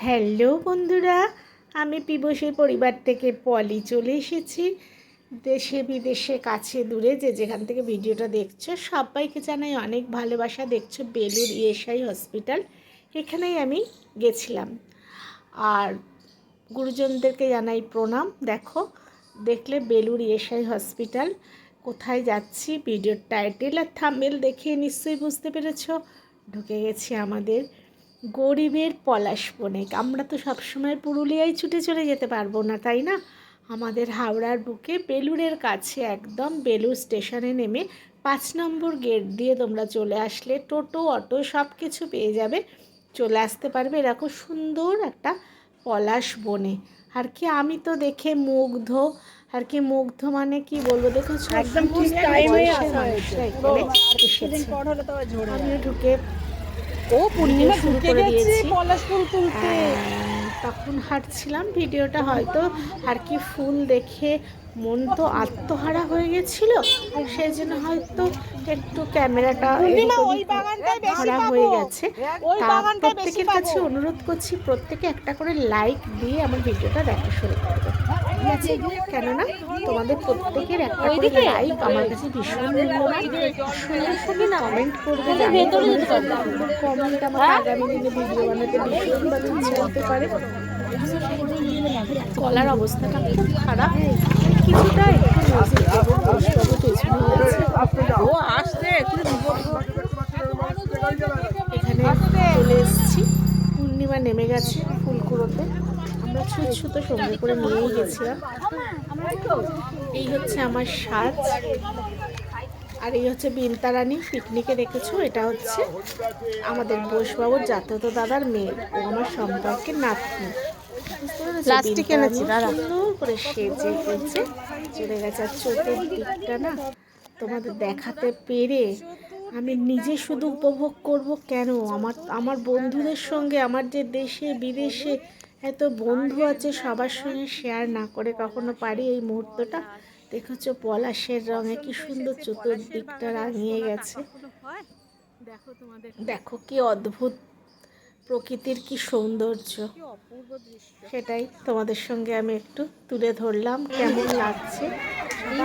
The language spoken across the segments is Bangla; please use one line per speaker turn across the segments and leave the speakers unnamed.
হ্যালো বন্ধুরা, আমি পিবসী পরিবার থেকে পলি চলে এসেছি। দেশে বিদেশে কাছে দূরে যে যেখান থেকে ভিডিওটা দেখছো সবাইকে জানাই অনেক ভালোবাসা। দেখছো বেলুর ইএসআই হসপিটাল, এখানেই আমি গেছিলাম। আর গুরুজনদেরকে জানাই প্রণাম। দেখলে বেলুর ইএসআই হসপিটাল। কোথায় যাচ্ছি ভিডিওর টাইটেল আর থাম্বনেল দেখে নিশ্চয়ই বুঝতে পেরেছো। ঢুকে গেছি আমাদের গরিবের পলাশ বনে। আমরা তো সবসময় পুরুলিয়ায় ছুটে চলে যেতে পারবো না, তাই না? আমাদের হাওড়ার বুকে বেলুরের কাছে একদম বেলুর স্টেশনে নেমে 5 নম্বর গেট দিয়ে তোমরা চলে আসলে টোটো অটো সব কিছু পেয়ে যাবে, চলে আসতে পারবে এরকম সুন্দর একটা পলাশ বনে। আর কি আমি তো দেখে মুগ্ধ। আর কি মুগ্ধ মানে কি বলবো, দেখো একদম আমিও ঢুকে পূর্ণিমা শুরু করে দিয়েছি। পলাশ ফুল তুলতে তখন হাঁটছিলাম, ভিডিওটা হয়তো আর কি ফুল দেখে মন তো আত্মহারা হয়ে গেছিল, সেই জন্য হয়তো একটু ক্যামেরাটা ধরা হয়ে গেছে। প্রত্যেকের কাছে অনুরোধ করছি, প্রত্যেকে একটা করে লাইক দিয়ে আমার ভিডিওটা দেখা শুরু করবে, ঠিক আছে? কেননা তোমাদের প্রত্যেকের একটা করে লাইক আমার কাছে ভীষণ মূল্যবান। কমেন্ট করবে, কমেন্ট আমাকে আগামী দিনে ভিডিও বানাতে ভীষণভাবে উৎসাহ হতে পারে। গলার অবস্থাটা খুব খারাপ, কিছুটা এখানে চলে এসেছি। পূর্ণিমা নেমে গেছে ফুলকুড়োতে, আমরা ছুতো সঙ্গে করে নিয়েই গেছিলাম। এই হচ্ছে আমার সাজ, আর এই হচ্ছে বিনতারানী পিকনিকে রেখেছো। এটা হচ্ছে আমাদের বোসবাবুর জাতত দাদার মেয়ে, ও আমার সম্পর্কের নাতনি। প্লাস্টিক এনেছি দাদা, সুন্দর করে সেজে গুজে চলে গেছে। আর চতুর্দিকটা না তোমাদের দেখাতে পেরে আমি নিজে শুধু উপভোগ করব কেন, আমার বন্ধুদের সঙ্গে, আমার যে দেশে বিদেশে এত বন্ধু আছে, সবার সঙ্গে শেয়ার না করে কখনো পারি এই মুহূর্তটা। দেখেছো পলাশের রঙে কি সুন্দর চতুর্দিকটা রাঙিয়ে গেছে। দেখো কি অদ্ভুত প্রকৃতির কি সৌন্দর্য, সেটাই তোমাদের সঙ্গে আমি একটু তুলে ধরলাম। কেমন লাগছে,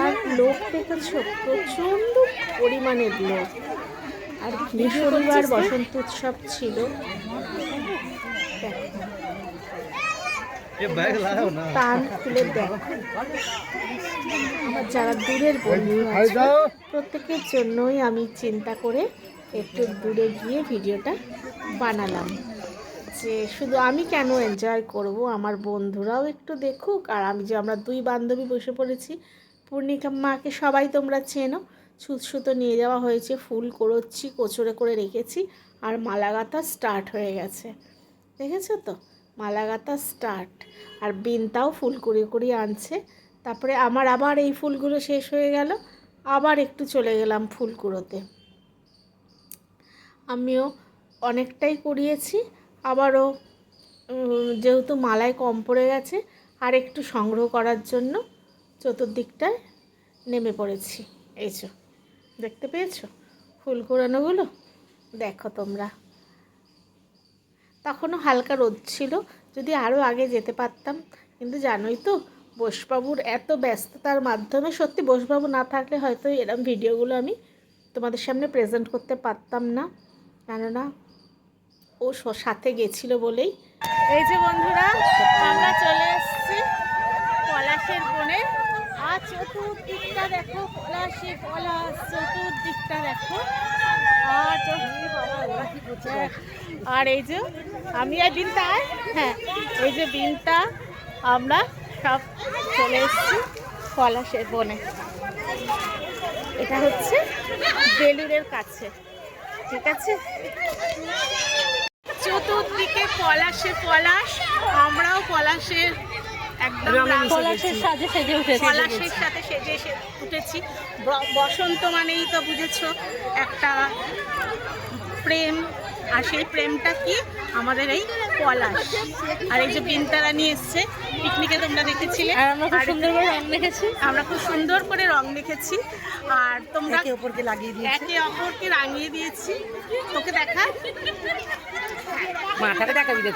আর লোক দেখেছো প্রচণ্ড পরিমাণের লোক। আর শনিবার বসন্ত উৎসব ছিল। টান খুলে দেখো, আমার যারা দূরের বন্ধু আছে প্রত্যেকের জন্যই আমি চিন্তা করে একটু দূরে গিয়ে ভিডিওটা বানালাম, যে শুধু আমি কেন এনজয় করব, আমার বন্ধুরাও একটু দেখুক। আর আমরা দুই বান্ধবী বসে পড়েছি। পূর্ণিমাকে সবাই তোমরা চেনো, সুতো নিয়ে যাওয়া হয়েছে, ফুল কুড়োচ্ছি, কোচরে করে রেখেছি, আর মালাগাথা স্টার্ট হয়ে গেছে। দেখেছো তো মালাগাথা স্টার্ট। আর বিনতাও ফুল কুড়িয়ে আনছে। তারপরে আমার আবার এই ফুলগুলো শেষ হয়ে গেল, আবার একটু চলে গেলাম ফুল কুড়োতে। আমিও অনেকটাই কুড়িয়েছি, আবারও যেহেতু মালায় কম পড়ে গেছে আর একটু সংগ্রহ করার জন্য চতুর্দিকটায় নেমে পড়েছি। এইছো দেখতে পেয়েছো ফুল কুড়ানোগুলো, দেখো তোমরা। তখনও হালকা রোদ ছিল, যদি আরও আগে যেতে পারতাম, কিন্তু জানোই তো বোসবাবুর এত ব্যস্ততার মাধ্যমে, সত্যি বোসবাবু না থাকলে হয়তো এরকম ভিডিওগুলো আমি তোমাদের সামনে প্রেজেন্ট করতে পারতাম না, কেননা ও সাথে গেছিল বলেই। এই যে বন্ধুরা, আমরা চলে এসেছি পলাশের বনে। আর চতুর্দিকটা দেখো পলাশে পলাশ, চতুর্দিকটা দেখো। আর এই যে আমি আর বিনতা, হ্যাঁ এই যে বিনতা, আমরা সব চলে এসেছি পলাশের বনে। এটা হচ্ছে বেলুরের কাছে, ঠিক আছে? চতুর্দিকে পলাশে পলাশ, আমরাও পলাশের একদম পলাশের সাথে সেজে উঠেছি। বসন্ত মানেই তো বুঝেছো একটা প্রেম, আর সেই প্রেমটা কি আমাদের এই পলাশ। আর এই যে বিনতারা নিয়ে এসছে পিকনিকে, তোমরা দেখেছিলে।
আর আমরা খুব সুন্দর করে রং মেখেছি।
আমরা খুব সুন্দর করে রং মেখেছি আর তোমরা
একে অপরকে লাগিয়ে দিয়েছি,
একে অপরকে রাঙিয়ে দিয়েছি। তোকে দেখা,
মাথাটা দেখাবি তো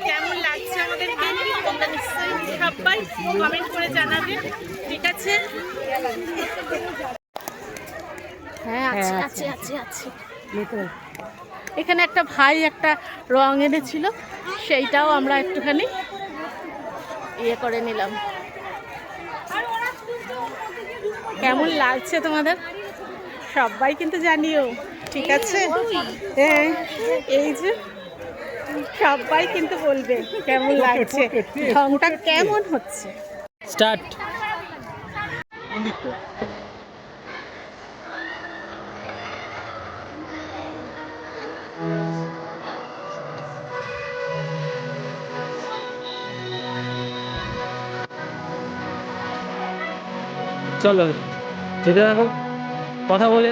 কেমন লাগছে আমাদেরকে তোমরা নিশ্চয়ই সবাই কমেন্ট করে জানাবে, ঠিক আছে? হ্যাঁ আছে আছে আছে আছে। এখানে একটা ভাই একটা রং এনেছিল, সেইটাও আমরা একটুখানি ইয়ে করে নিলাম। কেমন লাগছে তোমাদের সবাই কিন্তু জানিও, ঠিক আছে? হ্যাঁ, এই যে সবাই কিন্তু বলবে কেমন লাগছে, রংটা কেমন হচ্ছে।
স্টার্ট। চলো যেতে থাকো, কথা বলে।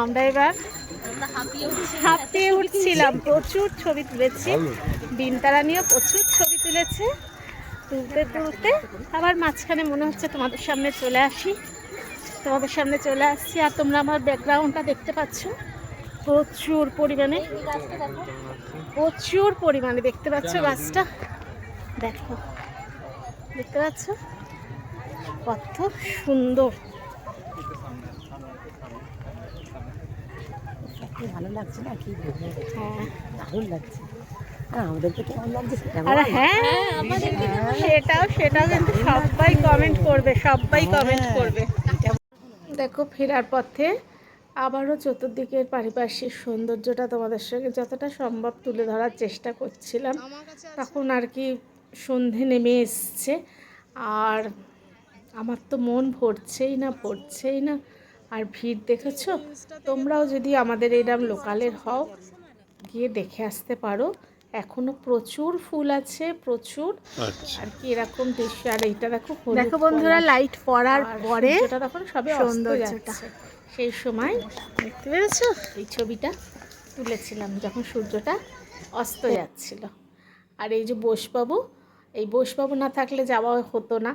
আমরা এবার হাঁপিয়ে উঠছিলাম, প্রচুর ছবি তুলেছি। বিনতারা নিয়েও প্রচুর ছবি তুলেছে। তুলতে তুলতে আবার মাঝখানে মনে হচ্ছে তোমাদের সামনে চলে আসি, তোমাদের সামনে চলে আসছি। আর তোমরা আমার ব্যাকগ্রাউন্ডটা দেখতে পাচ্ছ, প্রচুর পরিমাণে দেখতে পাচ্ছ গাছটা। দেখো, দেখতে পাচ্ছ কত সুন্দর।
ভালো লাগছে না কি বলবো,
হ্যাঁ
দারুণ লাগছে। আর আমাদেরকে কেমন লাগছে সেটা
আর
বল।
হ্যাঁ সেটাও কিন্তু সবাই কমেন্ট করবে, সবাই কমেন্ট করবে। দেখো ফেরার পথে আবারও চতুর্দিকের পারিপার্শ্বিক সৌন্দর্যটা তোমাদের সঙ্গে যতটা সম্ভব তুলে ধরার চেষ্টা করছিলাম। তখন আর কি সন্ধে নেমে এসছে, আর আমার তো মন ভরছেই না। আর ভিড় দেখেছো, তোমরাও যদি আমাদের এরকম লোকালের হও গিয়ে দেখে আসতে পারো। এখনো প্রচুর ফুল আছে, প্রচুর। আর কি এরকম দৃশ্য। আর এইটা দেখো বন্ধুরা, লাইট পড়ার পরে এটা তখন সবে অস্ত যাচ্ছে। সেই সময় দেখতে পেরেছো এই ছবিটা তুলেছিলাম যখন সূর্যটা অস্ত যাচ্ছিল। আর এই যে বোসবাবু না থাকলে যাওয়া হতো না।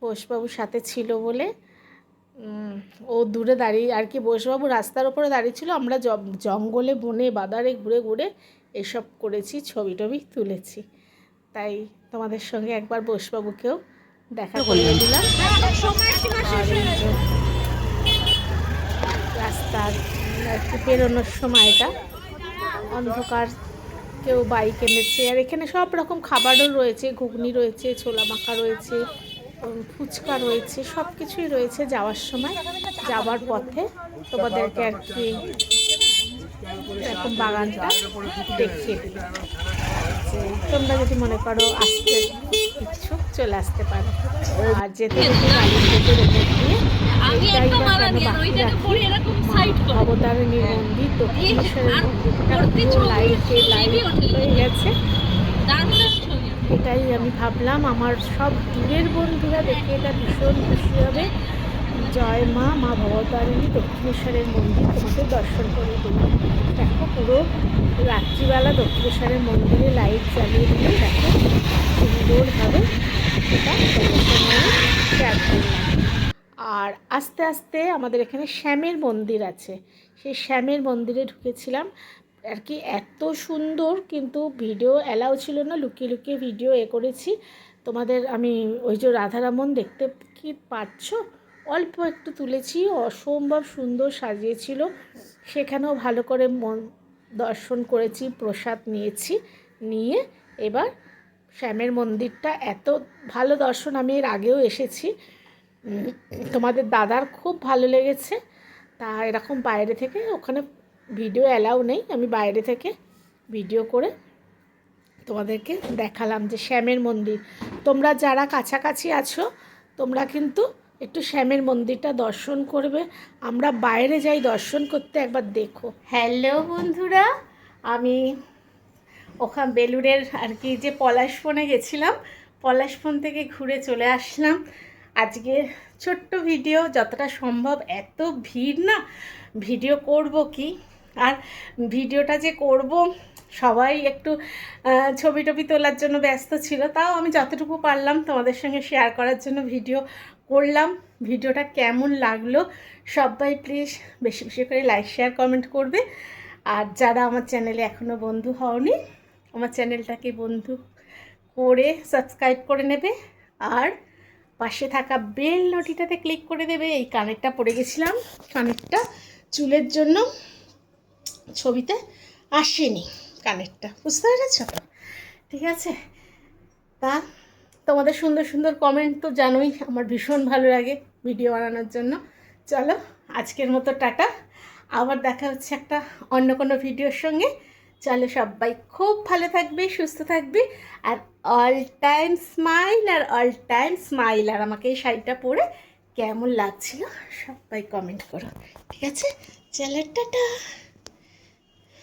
বোসবাবুর সাথে ছিল বলে ও দূরে দাঁড়িয়ে আর কি, বোসবাবু রাস্তার ওপরে দাঁড়িয়ে ছিল, আমরা জঙ্গলে বনে বাদারে ঘুরে ঘুরে এসব করেছি, ছবি টবি তুলেছি। তাই তোমাদের সঙ্গে একবার বোসবাবুকেও দেখা করে দিলাম। রাস্তার একটু বেরোনোর সময়টা অন্ধকার, কেউ বাইক এনেছে। আর এখানে সব রকম খাবারও রয়েছে, ঘুগনি রয়েছে, ছোলা মাখা রয়েছে, ফুচকা রয়েছে, সব কিছুই রয়েছে। যাওয়ার পথে তোমাদেরকে আর কি এরকম বাগানটা দেখিয়ে দিল। যে তোমরা যদি মনে করো আসতে ইচ্ছুক চলে আসতে পারো। আর যেতে গাড়ি থেকে রেখে দিয়ে ভবতারিণীর মন্দির, দক্ষিণেশ্বরের মন্দিরটা লাইট হয়ে গেছে। এটাই আমি ভাবলাম আমার সব দূরের বন্ধুরা দেখে এটা ভীষণ খুশি হবে। জয় মা ভবতারিণী দক্ষিণেশ্বরের মন্দির তোমাদের দর্শন করে দিল। দেখো পুরো রাত্রিবেলা দক্ষিণেশ্বরের মন্দিরে লাইট জ্বালিয়ে দিল। দেখো সুন্দরভাবে এটা শেয়ার করলাম। আর আস্তে আস্তে আমাদের এখানে শ্যামের মন্দির আছে, সেই শ্যামের মন্দিরে ঢুকেছিলাম আর কি। এত সুন্দর, কিন্তু ভিডিও অ্যালাউ ছিল না, লুকিয়ে লুকিয়ে ভিডিও করেছি তোমাদের। আমি ওই যে রাধারমণ দেখতে কি পাচ্ছ, অল্প একটু তুলেছি। অসম্ভব সুন্দর সাজিয়েছিল, সেখানেও ভালো করে দর্শন করেছি, প্রসাদ নিয়ে এবার শ্যামের মন্দিরটা এত ভালো দর্শন। আমি এর আগেও এসেছি, তোমাদের দাদার খুব ভালো লেগেছে। তা এরকম বাইরে থেকে, ওখানে ভিডিও অ্যালাউ নেই, আমি বাইরে থেকে ভিডিও করে তোমাদেরকে দেখালাম যে শ্যামের মন্দির। তোমরা যারা কাছাকাছি আছো তোমরা কিন্তু একটু শ্যামের মন্দিরটা দর্শন করবে। আমরা বাইরে যাই দর্শন করতে, একবার দেখো। হ্যালো বন্ধুরা, আমি ওখানে বেলুড়ের আর কি যে পলাশবনে গেছিলাম, পলাশবন থেকে ঘুরে চলে আসলাম। আজকে ছোট্ট ভিডিও, যতটা সম্ভব। এত ভিড় না, ভিডিও করব কি আর, ভিডিওটা যে করব সবাই একটু ছবি টবি তোলার জন্য ব্যস্ত ছিল। তাও আমি যতটুকু পারলাম তোমাদের সঙ্গে শেয়ার করার জন্য ভিডিও করলাম। ভিডিওটা কেমন লাগলো সবাই প্লিজ বেশি বেশি করে লাইক শেয়ার কমেন্ট করবে। আর যারা আমার চ্যানেলে এখনও বন্ধু হওনি, আমার চ্যানেলটাকে বন্ধু করে সাবস্ক্রাইব করে নেবে। আর পাশে থাকা বেল নোটিটাতে ক্লিক করে দেবে। এই কানেরটা পরে গেছিলাম, কানেরটা চুলের জন্য ছবিতে আসেনি, কানেরটা বুঝতে পেরেছ? ঠিক আছে, তা তোমাদের সুন্দর সুন্দর কমেন্ট তো জানোই আমার ভীষণ ভালো লাগে ভিডিও বানানোর জন্য। চলো আজকের মতো টাটা, আবার দেখা হচ্ছে একটা অন্য কোনো ভিডিওর সঙ্গে। চলো সবাই খুব ভালো থাকবে, সুস্থ থাকবে, আর অল টাইম স্মাইল। আর আমাকে এই শাড়িটা পরে কেমন লাগছিল সবাই কমেন্ট করো, ঠিক আছে? চলো টাটা।